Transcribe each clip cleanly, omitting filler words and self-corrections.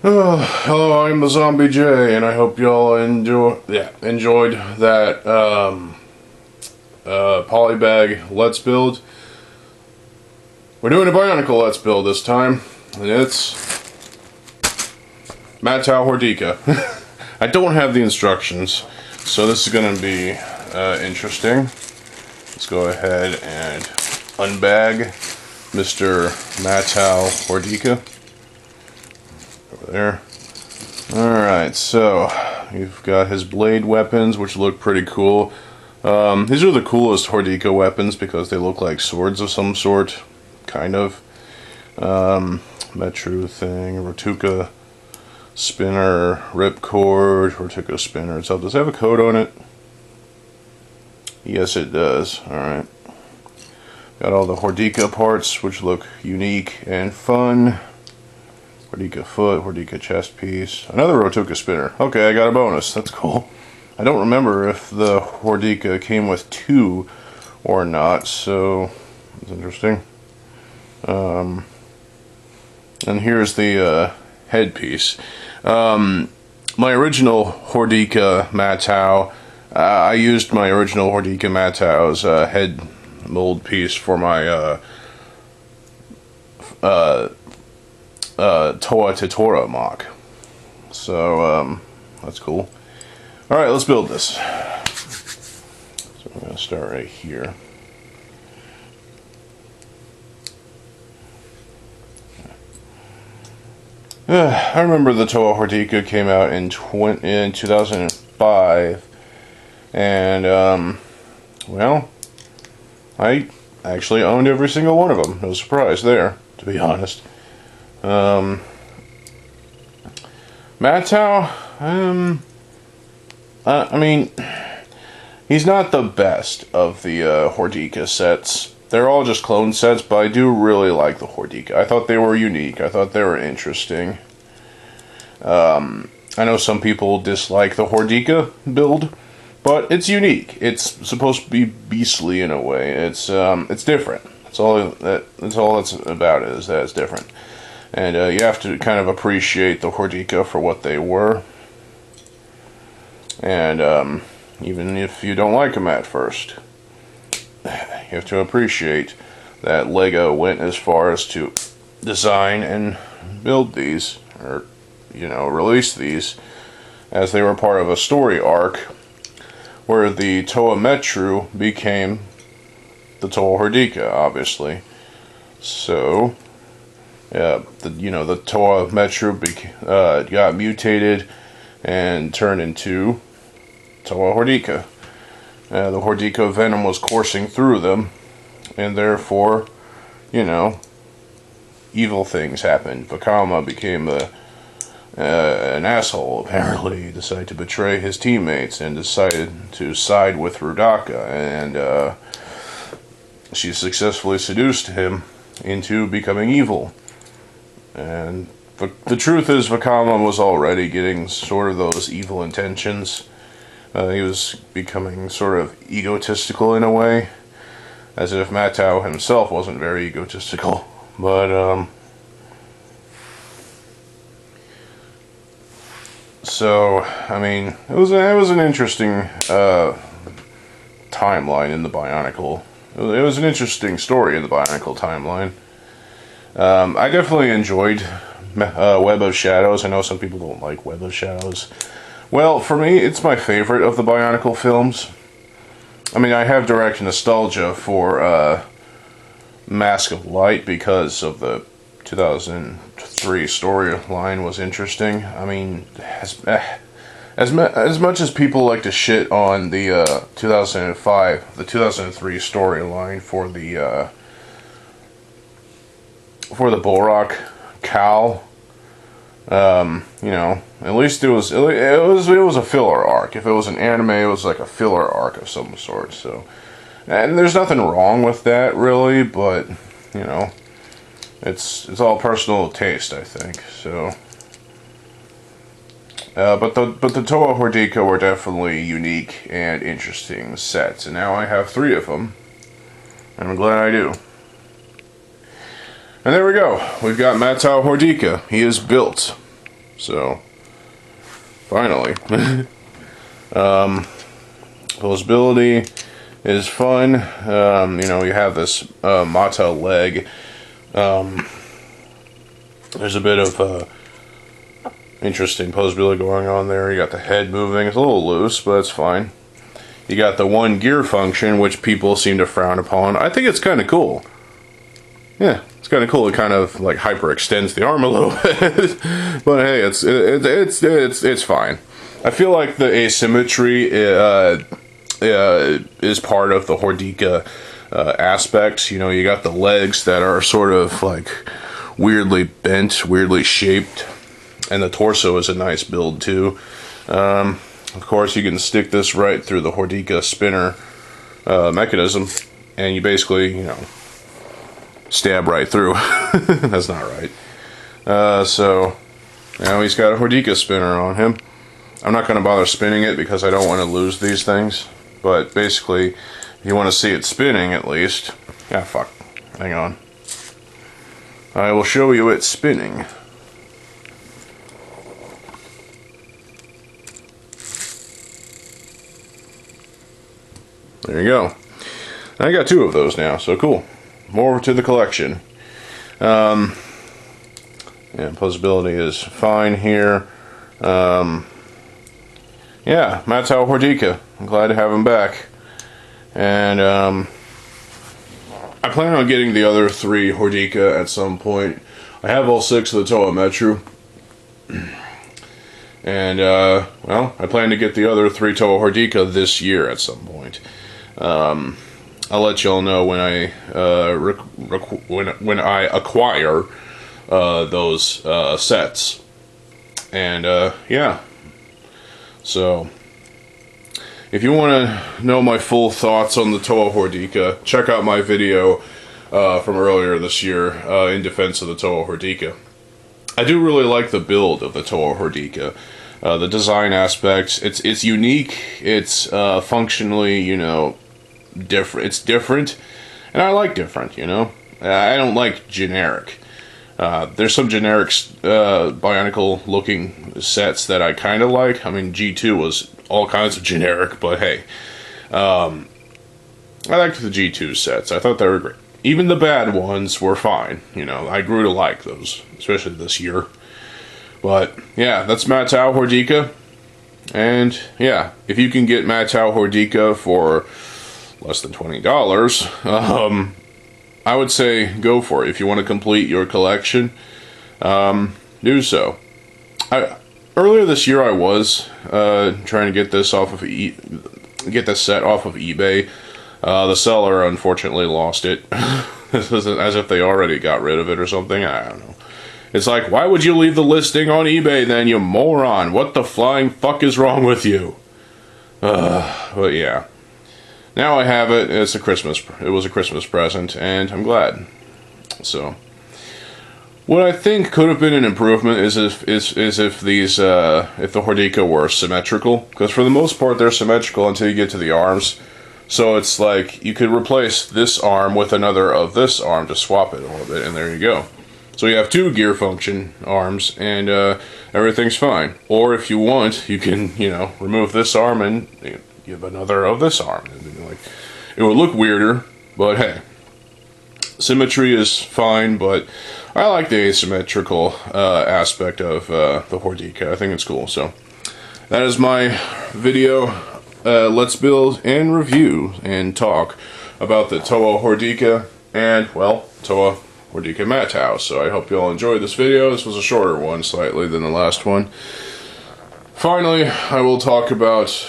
Oh, hello, I'm the Zombie J, and I hope y'all enjoyed that polybag Let's Build. We're doing a Bionicle Let's Build this time, and it's Matau Hordika. I don't have the instructions, so this is going to be interesting. Let's go ahead and unbag Mr. Matau Hordika. Over there. Alright, so you've got his blade weapons, which look pretty cool. These are the coolest Hordika weapons because they look like swords of some sort, kind of. Metru thing, Rotuka spinner, ripcord, Rotuka spinner itself. Does it have a code on it? Yes, it does. Alright. Got all the Hordika parts, which look unique and fun. Hordika foot, Hordika chest piece. Another Rotuka spinner. Okay, I got a bonus. That's cool. I don't remember if the Hordika came with two or not, so it's interesting. And here's the headpiece. My original Hordika Matau, I used my original Hordika Matau's head mold piece for my Toa mock. So that's cool. Alright, let's build this. So I'm going to start right here. I remember the Toa Hordika came out in 2005, and well, I actually owned every single one of them. No surprise there, to be honest. Matau, I mean, he's not the best of the Hordika sets. They're all just clone sets, but I do really like the Hordika. I thought they were unique. I thought they were interesting. I know some people dislike the Hordika build, but it's unique. It's supposed to be beastly in a way. It's different. That's all that's about it, is that it's different. And you have to kind of appreciate the Hordika for what they were. And even if you don't like them at first, you have to appreciate that LEGO went as far as to design and build these, or, you know, release these, as they were part of a story arc where the Toa Metru became the Toa Hordika, obviously. So, yeah, the Toa Metru got mutated and turned into Toa Hordika. The Hordika venom was coursing through them, and therefore, you know, evil things happened. Vakama became an asshole, apparently. He decided to betray his teammates and decided to side with Rudaka, and she successfully seduced him into becoming evil. And the truth is, Vakama was already getting sort of those evil intentions. He was becoming sort of egotistical in a way, as if Matau himself wasn't very egotistical. But so I mean, it was an interesting timeline in the Bionicle. It was an interesting story in the Bionicle timeline. I definitely enjoyed Web of Shadows. I know some people don't like Web of Shadows. Well, for me, it's my favorite of the Bionicle films. I mean, I have direct nostalgia for Mask of Light because of the 2003 storyline was interesting. I mean, as much as people like to shit on the 2003 storyline for the Borak cowl, you know, at least it was a filler arc. If it was an anime, it was like a filler arc of some sort. So, and there's nothing wrong with that, really. But you know, it's all personal taste, I think. So, but the Toa Hordika were definitely unique and interesting sets, and now I have 3 of them, and I'm glad I do. And there we go. We've got Matau Hordika. He is built. So, finally. Posability is fun. You know, you have this Matau leg. There's a bit of interesting posability going on there. You got the head moving. It's a little loose, but it's fine. You got the one gear function, which people seem to frown upon. I think it's kind of cool. Yeah, it's kind of cool. It kind of like hyperextends the arm a little bit, but hey, it's fine. I feel like the asymmetry is part of the Hordika aspect. You know, you got the legs that are sort of like weirdly bent, weirdly shaped, and the torso is a nice build too. Of course, you can stick this right through the Hordika spinner mechanism, and you basically, you know, stab right through. That's not right. So, now he's got a Hordika spinner on him. I'm not going to bother spinning it because I don't want to lose these things. But basically, if you want to see it spinning at least... Ah, fuck. Hang on. I will show you it spinning. There you go. I got 2 of those now, so cool. More to the collection. Yeah, posability is fine here. Yeah, Matau Hordika. I'm glad to have him back. And I plan on getting the other 3 Hordika at some point. I have all 6 of the Toa Matau. And, well, I plan to get the other 3 Toa Hordika this year at some point. I'll let y'all know when I when I acquire those sets. And yeah. So if you want to know my full thoughts on the Toa Hordika, check out my video from earlier this year in defense of the Toa Hordika. I do really like the build of the Toa Hordika. The design aspects, it's unique, it's functionally, you know, different. It's different, and I like different, you know. I don't like generic. There's some generic Bionicle looking sets that I kind of like. I mean, G2 was all kinds of generic, but hey, I liked the G2 sets. I thought they were great. Even the bad ones were fine, you know. I grew to like those, especially this year. But yeah, that's Matau Hordika. And yeah, if you can get Matau Hordika for less than $20, I would say go for it. If you want to complete your collection, do so. Earlier this year, I was trying to get this off of get this set off of eBay. The seller unfortunately lost it. This was as if they already got rid of it or something. I don't know. It's like, why would you leave the listing on eBay then, you moron? What the flying fuck is wrong with you? But yeah. Now I have it. It was a Christmas present, and I'm glad. So, what I think could have been an improvement is if these if the Hordika were symmetrical, because for the most part they're symmetrical until you get to the arms. So it's like you could replace this arm with another of this arm to swap it a little bit, and there you go. So you have 2 gear function arms, and everything's fine. Or if you want, you can, you know, remove this arm and give another of this arm. Like, it would look weirder, but hey, symmetry is fine. But I like the asymmetrical aspect of the Hordika. I think it's cool. So that is my video. Let's build and review and talk about the Toa Hordika and, well, Toa Hordika Matau. So I hope you all enjoyed this video. This was a shorter one slightly than the last one. Finally, I will talk about,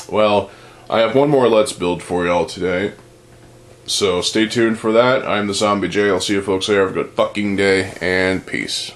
well, I have one more Let's Build for y'all today. So stay tuned for that. I'm TheZOMBIEJ. I'll see you folks there. Have a good fucking day, and peace.